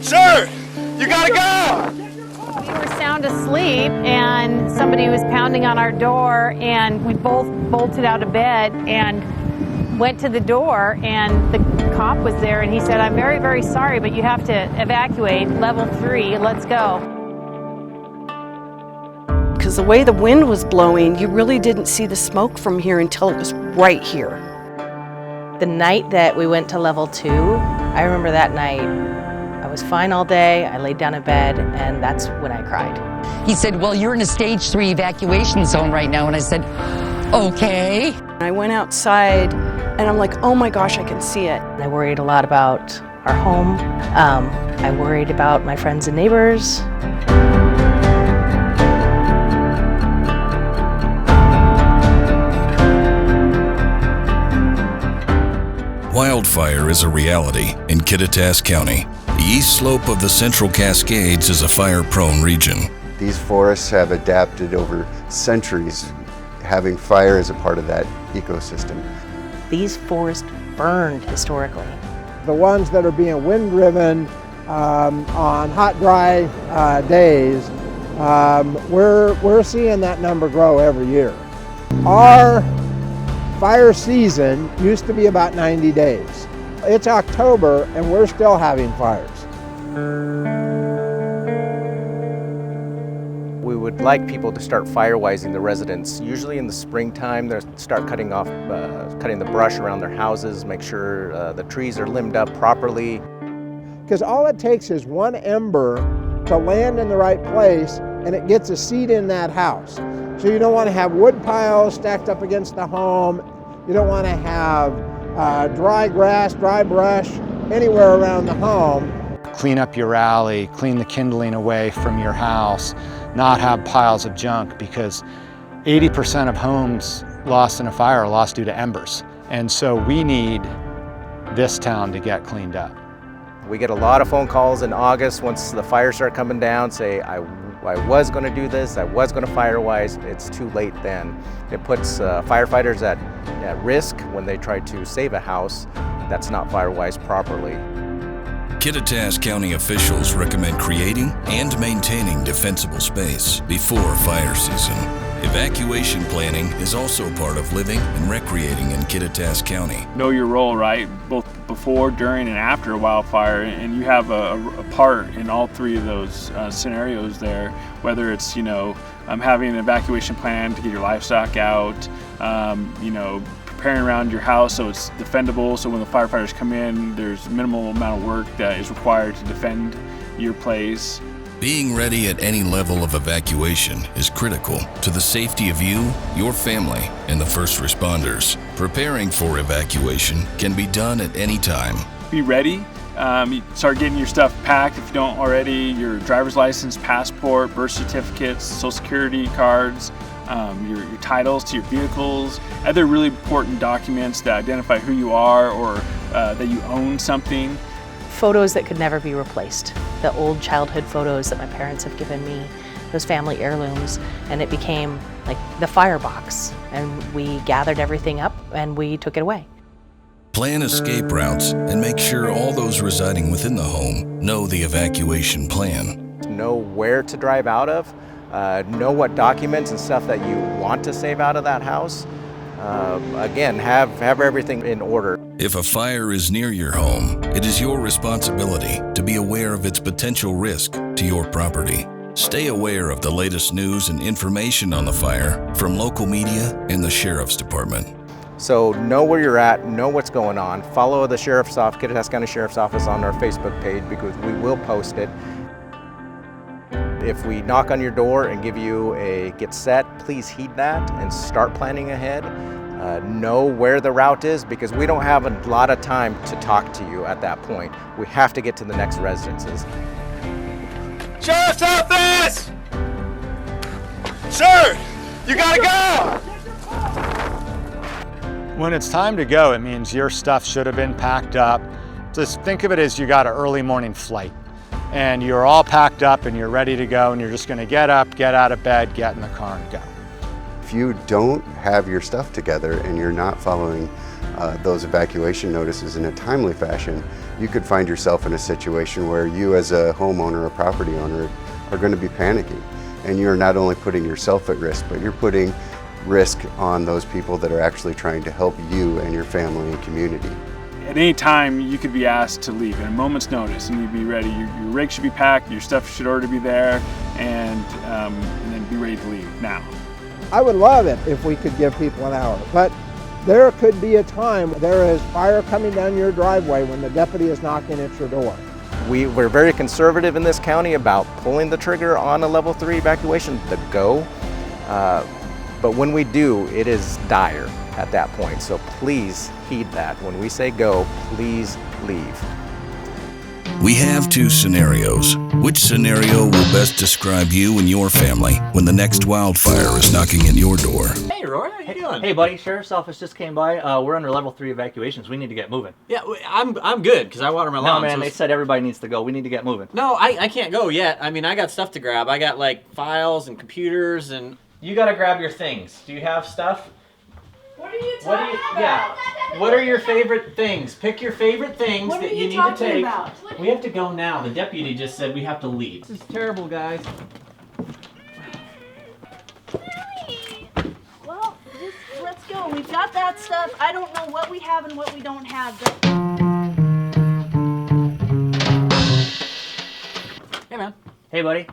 Sir, you gotta go! We were sound asleep and somebody was pounding on our door, and we both bolted out of bed and went to the door, and the cop was there, and he said, "I'm very, very sorry, but you have to evacuate level 3. Let's go." Because the way the wind was blowing, you really didn't see the smoke from here until it was right here. The night that we went to level 2, I remember that night, I was fine all day, I laid down in bed, and that's when I cried. He said, "Well, you're in a stage 3 evacuation zone right now." And I said, "Okay." I went outside and I'm like, oh my gosh, I can see it. I worried a lot about our home. I worried about my friends and neighbors. Wildfire is a reality in Kittitas County. The east slope of the Central Cascades is a fire-prone region. These forests have adapted over centuries, having fire as a part of that ecosystem. These forests burned historically. The ones that are being wind-driven on hot, dry days, we're seeing that number grow every year. Our fire season used to be about 90 days. It's October and we're still having fires. We would like people to start firewising the residents. Usually in the springtime, they start cutting the brush around their houses, make sure the trees are limbed up properly. Because all it takes is one ember to land in the right place and it gets a seed in that house. So you don't want to have wood piles stacked up against the home. You don't want to have dry grass, dry brush anywhere around the home. Clean up your alley, clean the kindling away from your house, not have piles of junk, because 80% of homes lost in a fire are lost due to embers. And so we need this town to get cleaned up. We get a lot of phone calls in August once the fires start coming down, say, I was going to do this, I was going to firewise. It's too late then. It puts firefighters at risk when they try to save a house that's not firewise properly. Kittitas County officials recommend creating and maintaining defensible space before fire season. Evacuation planning is also part of living and recreating in Kittitas County. Know your role, right? Both before, during, and after a wildfire, and you have a part in all 3 of those scenarios there. Whether it's, having an evacuation plan to get your livestock out, preparing around your house so it's defendable, so when the firefighters come in, there's minimal amount of work that is required to defend your place. Being ready at any level of evacuation is critical to the safety of you, your family, and the first responders. Preparing for evacuation can be done at any time. Be ready. Start getting your stuff packed if you don't already. Your driver's license, passport, birth certificates, social security cards, your titles to your vehicles, other really important documents that identify who you are or that you own something. Photos that could never be replaced. The old childhood photos that my parents have given me, those family heirlooms, and it became like the firebox. And we gathered everything up and we took it away. Plan escape routes and make sure all those residing within the home know the evacuation plan. Know where to drive out of, know what documents and stuff that you want to save out of that house. Again, have everything in order. If a fire is near your home, it is your responsibility to be aware of its potential risk to your property. Stay aware of the latest news and information on the fire from local media and the Sheriff's Department. So know where you're at, know what's going on. Follow the Sheriff's Office, Kittitas County Sheriff's Office on our Facebook page because we will post it. If we knock on your door and give you a get set, please heed that and start planning ahead. Know where the route is because we don't have a lot of time to talk to you at that point. We have to get to the next residences. Sheriff's Office! Sir, you gotta go! When it's time to go, it means your stuff should have been packed up. Just think of it as you got an early morning flight and you're all packed up and you're ready to go and you're just gonna get up, get out of bed, get in the car and go. If you don't have your stuff together and you're not following those evacuation notices in a timely fashion, you could find yourself in a situation where you as a homeowner or property owner are going to be panicking. And you're not only putting yourself at risk, but you're putting risk on those people that are actually trying to help you and your family and community. At any time, you could be asked to leave at a moment's notice, and you'd be ready. Your rig should be packed, your stuff should already be there, and then be ready to leave now. I would love it if we could give people an hour, but there could be a time there is fire coming down your driveway when the deputy is knocking at your door. We're very conservative in this county about pulling the trigger on a level 3 evacuation, the go. But when we do, it is dire at that point. So please heed that. When we say go, please leave. We have two scenarios. Which scenario will best describe you and your family when the next wildfire is knocking at your door? Hey, Roy, how you doing? Hey, buddy, Sheriff's Office just came by. We're under level 3 evacuations. We need to get moving. Yeah, I'm good, because I water my lawn. No, man, so they said everybody needs to go. We need to get moving. No, I can't go yet. I mean, I got stuff to grab. I got, like, files and computers and... You gotta grab your things. Do you have stuff? What are you talking about? Yeah. What are your favorite things? Pick your favorite things that you need to take. About? We have to go now. The deputy just said we have to leave. This is terrible, guys. Well, just let's go. We've got that stuff. I don't know what we have and what we don't have. But... Hey, man. Hey, buddy.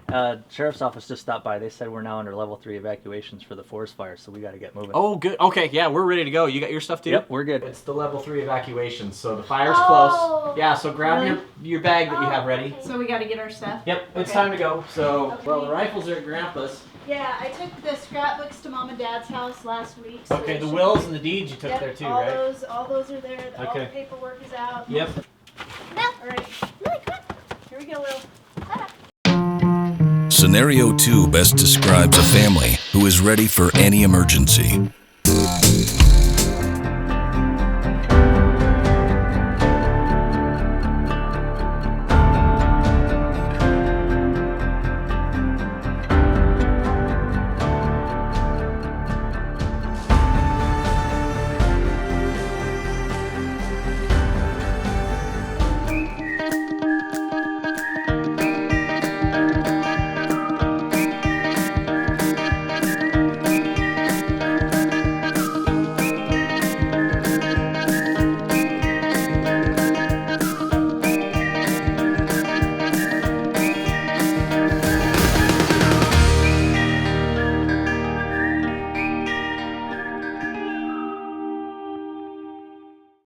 Sheriff's Office just stopped by. They said we're now under level 3 evacuations for the forest fire, so we gotta get moving. Oh, good. Okay, yeah, we're ready to go. You got your stuff, too? Yep, we're good. It's the level 3 evacuations, so the fire's close. Yeah, so grab your bag that you have ready. So we got to get our stuff? Yep, it's time to go. So, Okay. well, the rifles are at Grandpa's. Yeah, I took the scrapbooks to Mom and Dad's house last week. So Okay, they the should- wills and the deeds you took Yep, there too, all right? all those are there. All Okay. the paperwork is out. Yep. All right. Here we go, Will. Scenario 2 best describes a family who is ready for any emergency.